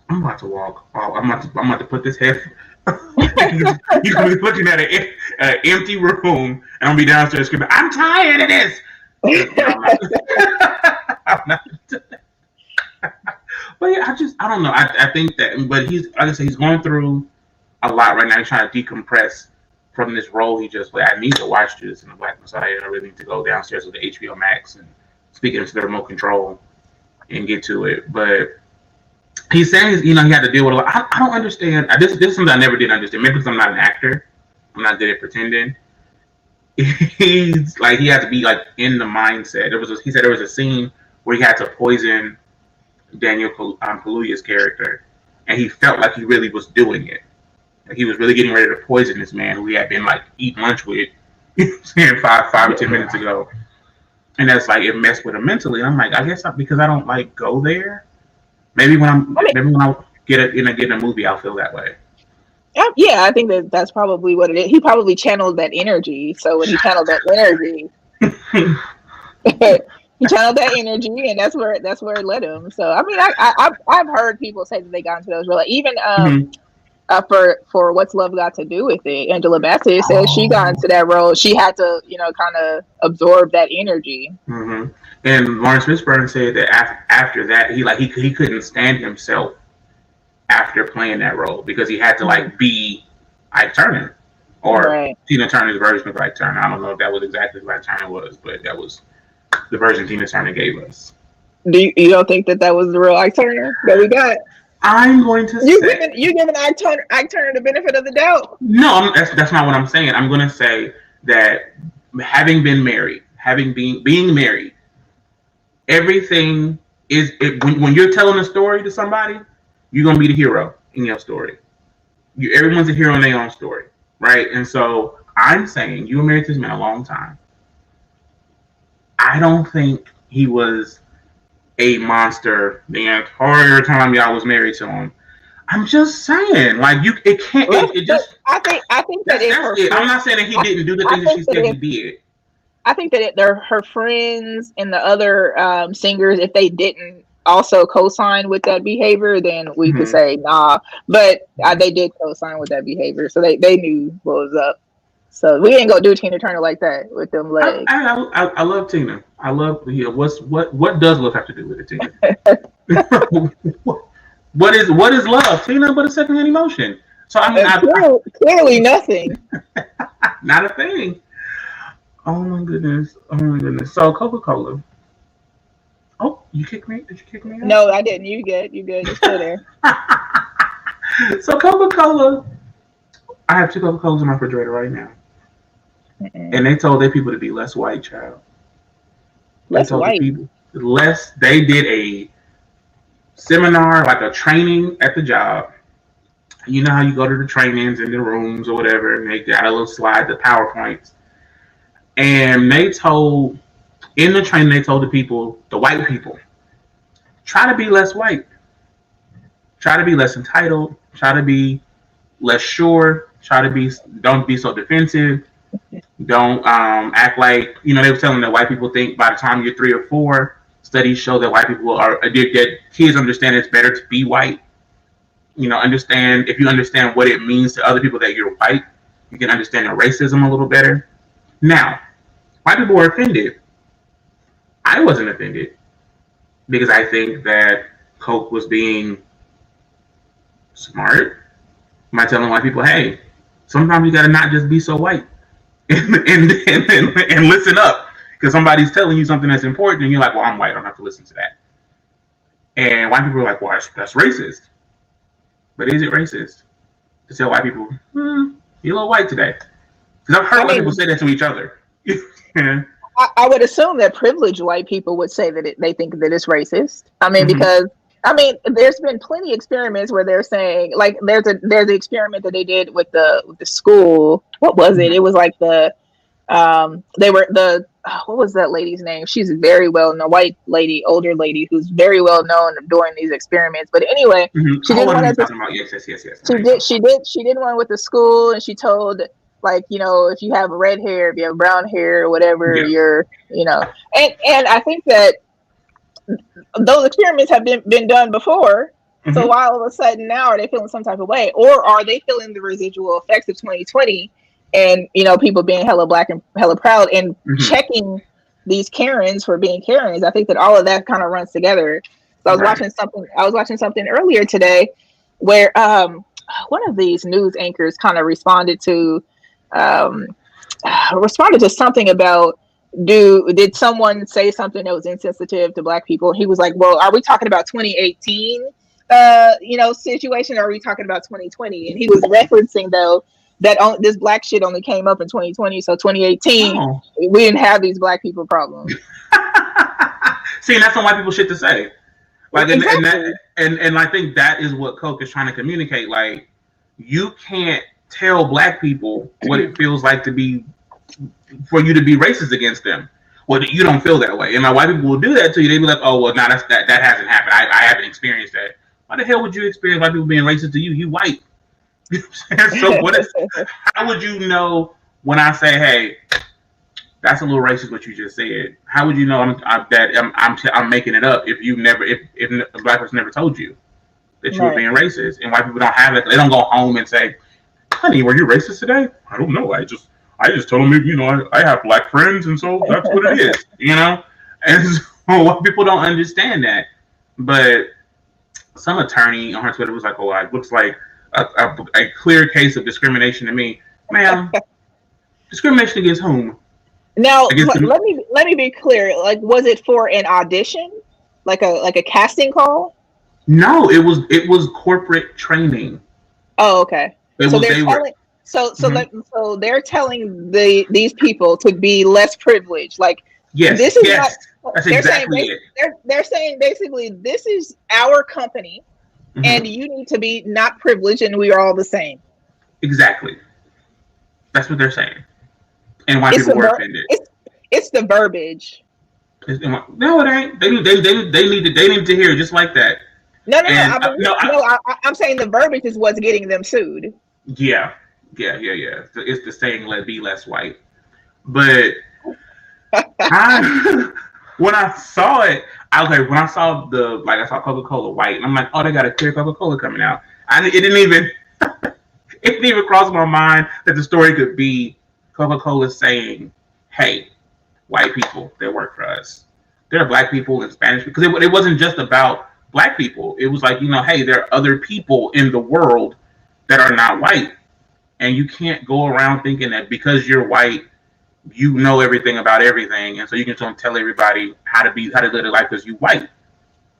S6: I'm about to walk. I'm about to put this head. You're gonna be looking at an empty room, and I'm gonna be downstairs screaming, "I'm tired of this." I'm not. But yeah, I don't know. I think that, but he's, like I said, he's going through a lot right now. He's trying to decompress from this role he just played. I need to watch this in the Black Messiah. I really need to go downstairs with the HBO Max and speak into the remote control and get to it. But he's saying, he had to deal with a lot. I don't understand. This is something I never did understand. Maybe because I'm not an actor. I'm not good at pretending. He's like, he had to be like in the mindset. He said there was a scene where he had to poison Daniel Kaluuya's character, and he felt like he really was doing it. Like he was really getting ready to poison this man who he had been like eating lunch with, five or 10 minutes ago. And that's like, it messed with him mentally. I'm like, I guess because I don't like go there. Maybe when I get in a movie, I'll feel that way.
S5: Yeah, I think that's probably what it is. He probably channeled that energy. So when he channeled that energy, he channeled that energy, and that's where it led him. So I mean, I've heard people say that they got into those roles. Like, even for What's Love Got to Do with It, Angela Bassett says she got into that role. She had to kind of absorb that energy.
S6: Mm-hmm. And Lawrence Fishburne said that after that, he couldn't stand himself after playing that role because he had to like be Ike Turner or Tina Turner's version of Ike Turner. I don't know if that was exactly who Ike Turner was, but that was the version Tina Turner gave us.
S5: You don't think that was the real Ike Turner that we got?
S6: I'm going to say
S5: you're giving Ike Turner the benefit of the doubt.
S6: No, that's not what I'm saying. I'm going to say that having been married, being married, everything is when you're telling a story to somebody, you're going to be the hero in your story. Everyone's a hero in their own story, right? And so I'm saying you were married to this man a long time. I don't think he was a monster the entire time y'all was married to him. I'm just saying, like, it can't. It just.
S5: I think that that's
S6: it. I'm not saying that he didn't do the things that she said he did.
S5: I think that they're her friends and the other singers. If they didn't also co-sign with that behavior, then we could say nah. But they did co-sign with that behavior, so they knew what was up. So we ain't gonna do Tina Turner like that with them legs.
S6: I love Tina. I love what does love have to do with it, Tina? What is love, Tina? But a secondhand emotion. So I mean,
S5: clearly nothing.
S6: Not a thing. Oh my goodness. So Coca-Cola. Oh, you kicked me? Did you kick me out?
S5: No, I didn't. You good? You're still there.
S6: So Coca-Cola. I have 2 Coca-Colas in my refrigerator right now. And they told their people to be less white, child. They
S5: Less
S6: told the
S5: white.
S6: people less. They did a seminar, like a training at the job. You know how you go to the trainings in the rooms or whatever, and they got a little slide, the PowerPoints. And they told, in the training, they told the people, the white people, try to be less white. Try to be less entitled. Try to be less sure. Don't be so defensive. Don't act like, they were telling that white people think by the time you're 3 or 4, studies show that white people that kids understand it's better to be white. Understand, if you understand what it means to other people that you're white, you can understand their racism a little better. Now, white people were offended. I wasn't offended because I think that Coke was being smart by telling white people, hey, sometimes you got to not just be so white and listen up, because somebody's telling you something that's important and you're like, well, I'm white, I don't have to listen to that. And white people are like, well, that's racist. But is it racist to tell white people, you're a little white today? Because I've heard white people say that to each other.
S5: I would assume that privileged white people would say that they think that it's racist. Because there's been plenty of experiments where they're saying, like, there's an experiment that they did with the school. What was it? It was like what was that lady's name? She's very well known, white lady, older lady, who's very well known doing these experiments. But anyway, she did one at
S6: Yes.
S5: She did one with the school, and she told, like, if you have red hair, if you have brown hair, or whatever, you're, and I think that those experiments have been done before. So why all of a sudden now are they feeling some type of way, or are they feeling the residual effects of 2020 and people being hella black and hella proud and checking these Karens for being Karens? I think that all of that kind of runs together. So I was watching something earlier today where one of these news anchors kind of responded to something about, did someone say something that was insensitive to black people? He was like, well, are we talking about 2018 situation, or are we talking about 2020? And he was referencing, though, that this black shit only came up in 2020, so 2018 we didn't have these black people problems.
S6: See, that's some white people shit to say. Like,
S5: exactly.
S6: and I think that is what Coke is trying to communicate. Like, you can't tell black people what it feels like for you to be racist against them. Well, you don't feel that way. And my white people will do that to you. They be like, oh, well, no, that hasn't happened. I haven't experienced that. Why the hell would you experience white people being racist to you? You white. So how would you know when I say, hey, that's a little racist what you just said? How would you know I'm making it up if a black person never told you that you were being racist? And white people don't have it. They don't go home and say, honey, were you racist today? I don't know. I just told them, I have black friends, and so that's what it is, And so white people don't understand that. But some attorney on her Twitter was like, oh, it looks like a clear case of discrimination to me. Ma'am, discrimination against whom?
S5: Now, let me be clear. Like, was it for an audition, like a casting call?
S6: No, it was corporate training.
S5: Oh, okay. So they're telling these people to be less privileged. Like,
S6: yes,
S5: this is
S6: yes, that's exactly it.
S5: They're saying basically, this is our company, and you need to be not privileged, and we are all the same.
S6: Exactly. That's what they're saying. And why people were offended.
S5: It's the verbiage.
S6: No, it ain't. They need to hear it just like that.
S5: No. I'm saying the verbiage is what's getting them sued.
S6: Yeah. It's the saying, be less white. But when I saw it, when I saw I saw Coca-Cola white, and I'm like, oh, they got a clear Coca-Cola coming out. It didn't even cross my mind that the story could be Coca-Cola saying, hey, white people that work for us, there are black people and Spanish people. Because it wasn't just about black people. It was like, hey, there are other people in the world that are not white. And you can't go around thinking that because you're white, you know everything about everything, and so you can tell everybody how to live their life because you white.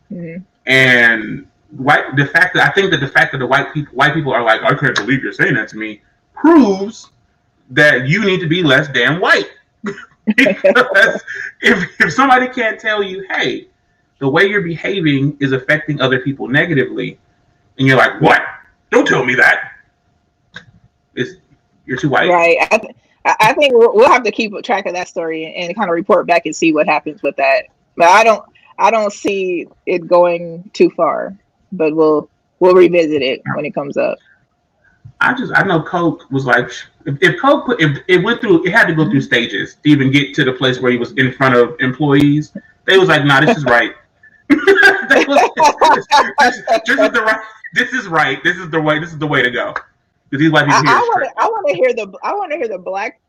S6: And the fact that the white people are like, I can't believe you're saying that to me, proves that you need to be less damn white. Because if somebody can't tell you, hey, the way you're behaving is affecting other people negatively, and you're like, what? Don't tell me that. It's, you're too white.
S5: Right. I think we'll have to keep track of that story and kind of report back and see what happens with that. But I don't see it going too far. But we'll revisit it when it comes up.
S6: I know Coke was like, if Coke if it went through, it had to go through stages to even get to the place where he was in front of employees. They was like, nah, this is right. They was, this is the right. This is right. This is the way. This is the way to go. Because these white people here are strict.
S5: I want to hear the black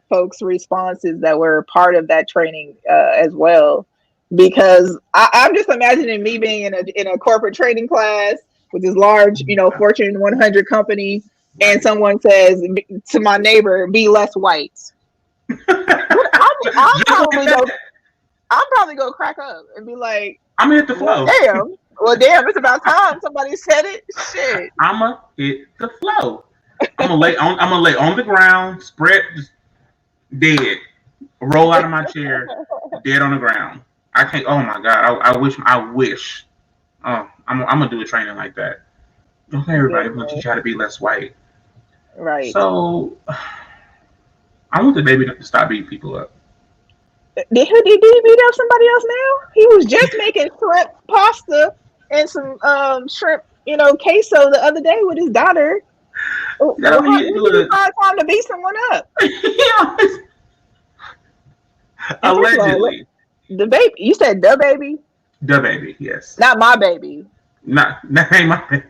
S5: folks' responses that were part of that training as well, because I'm just imagining me being in a corporate training class with this large, Fortune 100 company, and someone says to my neighbor, "Be less white." I'm probably gonna crack up and be like,
S6: "I'm gonna hit the flow."
S5: Damn, it's about time somebody said it. Shit.
S6: I'ma hit the flow. I'm gonna lay on the ground, spread, just dead, roll out of my chair, dead on the ground. I can't. Oh my god! I wish. Oh, I'm gonna do a training like that. Okay, everybody, I'm gonna teach you how to be less white.
S5: Right.
S6: So, I want the baby to stop beating people up.
S5: Did he beat up somebody else now? He was just making shrimp pasta and some shrimp, queso the other day with his daughter. He find time to beat someone up.
S6: Allegedly.
S5: The baby. You said the baby?
S6: The baby, yes.
S5: Not my baby.
S6: That ain't my baby.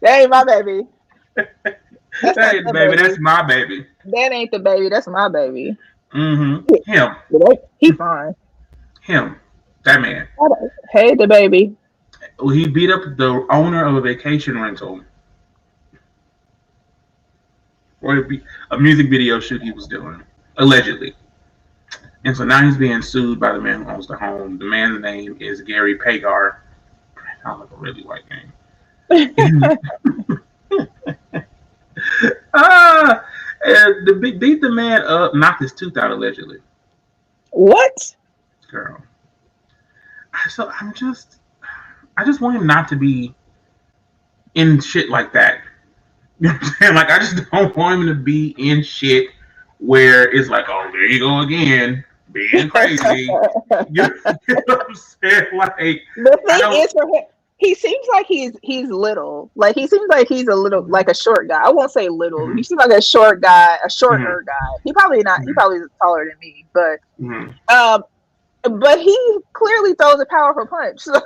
S5: That ain't my baby.
S6: That ain't the baby. That's my baby.
S5: That ain't the baby. That's my baby.
S6: Mm-hmm. Him.
S5: He fine.
S6: Him. That man.
S5: Hey, the baby.
S6: He beat up the owner of a vacation rental for a music video shoot he was doing, allegedly. And so now he's being sued by the man who owns the home. The man's name is Gary Pagar. Sounds like a really white name. Beat the man up, knocked his tooth out, allegedly.
S5: What?
S6: Girl. So I just want him not to be in shit like that. You know what I'm saying? Like, I just don't want him to be in shit where it's like, oh, there you go again, being crazy. You know what I'm saying? Like,
S5: the thing is, for him, he seems like he's little. Like, he seems like he's a little, like a short guy. I won't say little. Mm-hmm. He seems like a short guy, a shorter guy. He probably not. Mm-hmm. He probably is taller than me, but but he clearly throws a powerful punch. So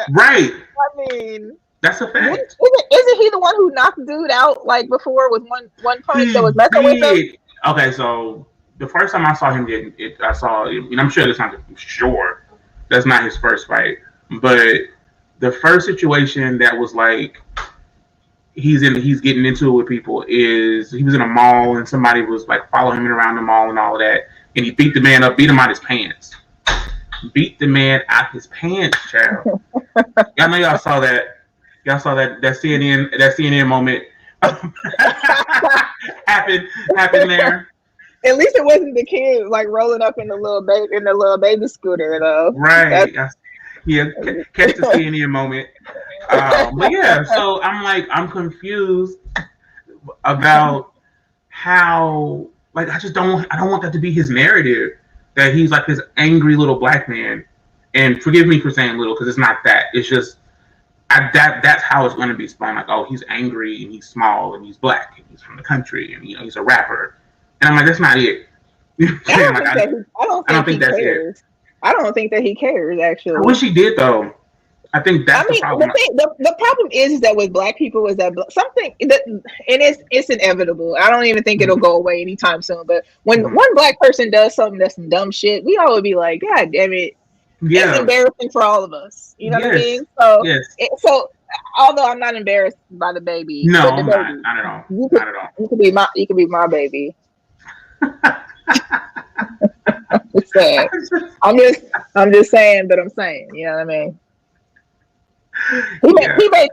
S6: right.
S5: I mean,
S6: that's a fact.
S5: Isn't he the one who knocked dude out like before with one punch that was messing with him?
S6: Okay, so the first time I saw him get it, and I'm sure that's not his first fight, but the first situation that was like he's getting into it with people is he was in a mall and somebody was like following him around the mall and all of that, and he beat the man up, beat him out his pants. Beat the man out his pants, child. I know y'all saw that. Y'all saw that CNN moment happen there.
S5: At least it wasn't the kid like rolling up in the little baby scooter though.
S6: Right. Yeah, catch the CNN moment. But yeah, so I'm confused about how I don't want that to be his narrative, that he's like this angry little black man. And forgive me for saying little, because it's not that. It's just that's how it's going to be spun. Like, oh, he's angry and he's small and he's black and he's from the country and he's a rapper. And I'm like, that's not it.
S5: I don't think that's it. I don't think that he cares, actually.
S6: I wish he did, though. I think that's the problem.
S5: The problem is that with black people is that something that, and it's inevitable. I don't even think it'll go away anytime soon. But when one black person does something that's some dumb shit, we all would be like, God damn it. Yeah. It's embarrassing for all of us. You know what I mean? So, so although I'm not embarrassed by the baby.
S6: No, I'm not at all. Not at all.
S5: You could be my baby. I'm just saying, but I'm saying, you know what I mean? He made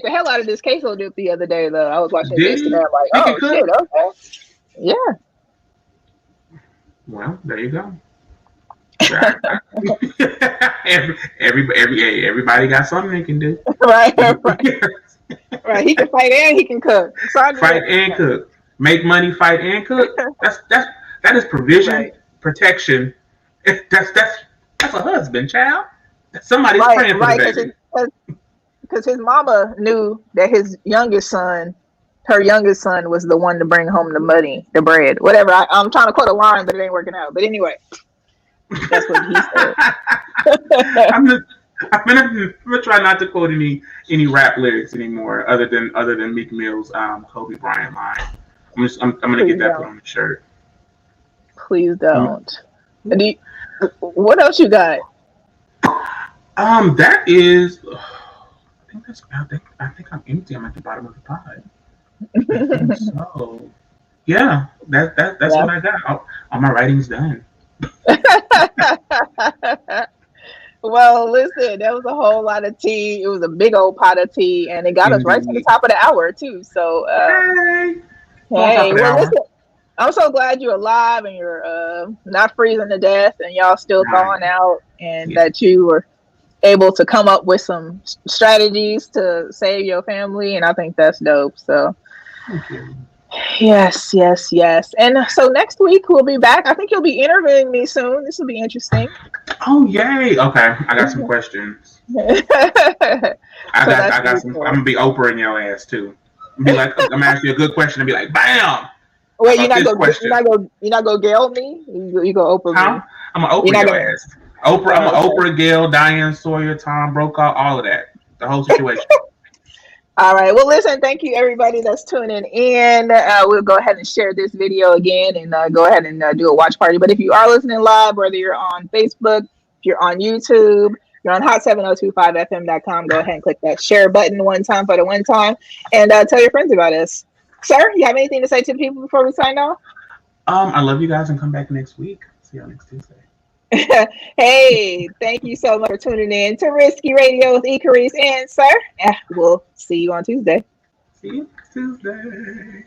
S5: the hell out of this queso dip the other day, though. I was watching this and I'm like, oh shit, okay. Yeah.
S6: Well, there you go. Everybody got something they can do.
S5: Right, right. He can fight and he can cook. So I do
S6: Fight and
S5: everything.
S6: cook. Make money, fight and cook. That is provision,
S5: Right,
S6: protection. That's a husband, child. Somebody's
S5: right,
S6: praying for the
S5: right.
S6: baby.
S5: Because his mama knew that her youngest son, was the one to bring home the money, the bread, whatever. I'm trying to quote a line, but it ain't working out. But anyway, that's what he said.
S6: I'm just, I'm gonna try not to quote any rap lyrics anymore, other than Meek Mill's Kobe Bryant line. I'm gonna get
S5: Please
S6: that put
S5: don't.
S6: on the shirt.
S5: Please
S6: Um,
S5: don't. Do you, what else you got?
S6: that is. I think I'm empty. I'm at the bottom of the pod. I think so. Yeah, that's
S5: Yeah.
S6: what I got. All my writing's done.
S5: Well, listen, that was a whole lot of tea. It was a big old pot of tea, and it got us right to the
S6: Indeed.
S5: top of the hour too. So,
S6: Yay! On top
S5: hey,
S6: of the
S5: well,
S6: hour.
S5: listen, I'm so glad you're alive and you're not freezing to death, and y'all still
S6: Right.
S5: thawing out, and
S6: Yeah.
S5: that you were able to come up with some strategies to save your family, and I think that's dope. So,
S6: Thank you.
S5: yes, yes, yes. And so next week we'll be back. I think you'll be interviewing me soon. This will be interesting.
S6: Oh yay! Okay, I got some questions.
S5: So
S6: I
S5: that's
S6: got
S5: really
S6: some. I'm
S5: cool.
S6: gonna be Oprah in your ass too. Be like, I'm gonna ask you a good question and be like, bam! How
S5: Wait,
S6: about this question?
S5: you're not gonna Gail me. You go Oprah
S6: Huh?
S5: me.
S6: I'm gonna
S5: You're
S6: Oprah
S5: not
S6: your
S5: gonna.
S6: ass. Oprah. I'm
S5: Oh,
S6: gonna
S5: okay.
S6: Oprah, Gail, Diane Sawyer, Tom Brokaw, all of that. The whole situation.
S5: All right. Well, listen. Thank you, everybody that's tuning in. We'll go ahead and share this video again, and go ahead and do a watch party. But if you are listening live, whether you're on Facebook, if you're on YouTube, you're on hot7025fm.com, go ahead and click that share button one time for the one time, and tell your friends about us. Sir, you have anything to say to the people before we sign off?
S6: I love you guys and come back next week. See y'all next Tuesday.
S5: Hey, thank you so much for tuning in to Risky Radio with E.Carrice and Sir. We'll see you on Tuesday.
S6: See you next Tuesday.